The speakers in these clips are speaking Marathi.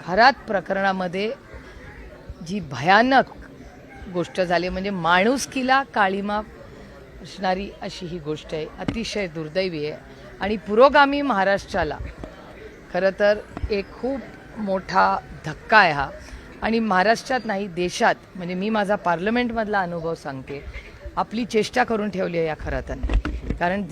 खरात प्रकरणामध्ये जी भयानक गोष्ट झाली म्हणजे माणुसकीला काळीमा असणारी अशी ही गोष्ट आहे, अतिशय दुर्दैवी आहे आणि पुरोगामी महाराष्ट्राला खरं तर एक खूप मोठा धक्का आहे हा. आणि महाराष्ट्रात नाही देशात, म्हणजे मी माझा पार्लमेंटमधला अनुभव सांगते, आपली चेष्टा करून ठेवली आहे या खरातांनी. कारण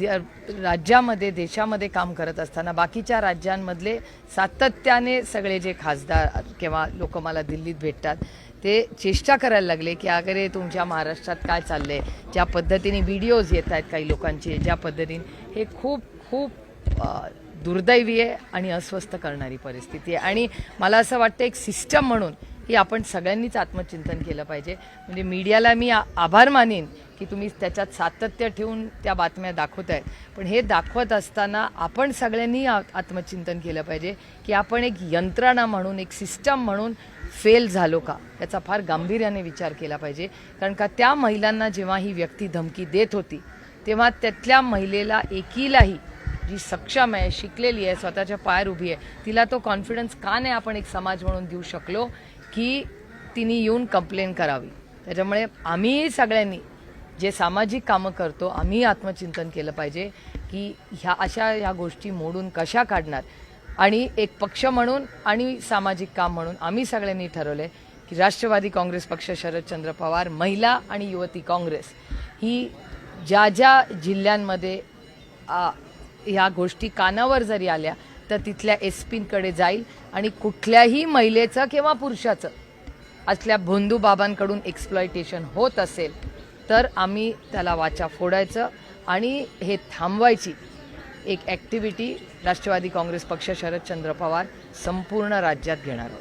राज्यामध्ये देशामध्ये काम करत असताना बाकीच्या राज्यांमधले सातत्याने सगळे जे खासदार किंवा लोक मला दिल्लीत भेटतात ते चेष्टा करायला लागले की अगरे तुमच्या महाराष्ट्रात काय चाललं आहे, ज्या पद्धतीने व्हिडिओज येत आहेत काही लोकांचे, ज्या पद्धतीने, हे खूप खूप दुर्दैवी आहे आणि अस्वस्थ करणारी परिस्थिती आहे. आणि मला असं वाटतं एक सिस्टम म्हणून की आपण सगळ्यांनीच आत्मचिंतन केलं पाहिजे. म्हणजे मीडियाला मी आभार मानेन की तुम्ही त्याच्यात सातत्य ठेवून त्या बातम्या दाखवत आहेत, पण हे दाखवत असताना आपण सगळ्यांनी आत्मचिंतन केलं पाहिजे की आपण एक यंत्रणा म्हणून, एक सिस्टम म्हणून फेल झालो का, याचा फार गांभीर्याने विचार केला पाहिजे. कारण का त्या महिलांना जेव्हा ही व्यक्ती धमकी देत होती तेव्हा त्यातल्या महिलेला एकीलाही, जी सक्षम आहे, शिकलेली आहे, स्वतःच्या पायावर उभी आहे, तिला तो कॉन्फिडन्स का नाही आपण एक समाज म्हणून देऊ शकलो की तिने येऊन कंप्लेन करावी. त्याच्यामुळे आम्ही सगळ्यांनी जे सामाजिक कामं करतो आम्ही आत्मचिंतन केलं पाहिजे की ह्या गोष्टी मोडून कशा काढणार. आणि एक पक्ष म्हणून आणि सामाजिक काम म्हणून आम्ही सगळ्यांनी ठरवलं आहे की राष्ट्रवादी काँग्रेस पक्ष, शरदचंद्र पवार, महिला आणि युवती काँग्रेस ही ज्या ज्या जिल्ह्यांमध्ये ह्या गोष्टी कानावर जरी आल्या तर तिथल्या एसपींकडे जाईल आणि कुठल्याही महिलेचं किंवा पुरुषाचं असल्या भोंदू बाबांकडून एक्सप्लॉयटेशन होत असेल तर आम्ही त्याला वाचा फोडायचं आणि हे थांबवायची एक ॲक्टिव्हिटी राष्ट्रवादी काँग्रेस पक्ष, शरदचंद्र पवार संपूर्ण राज्यात घेणार.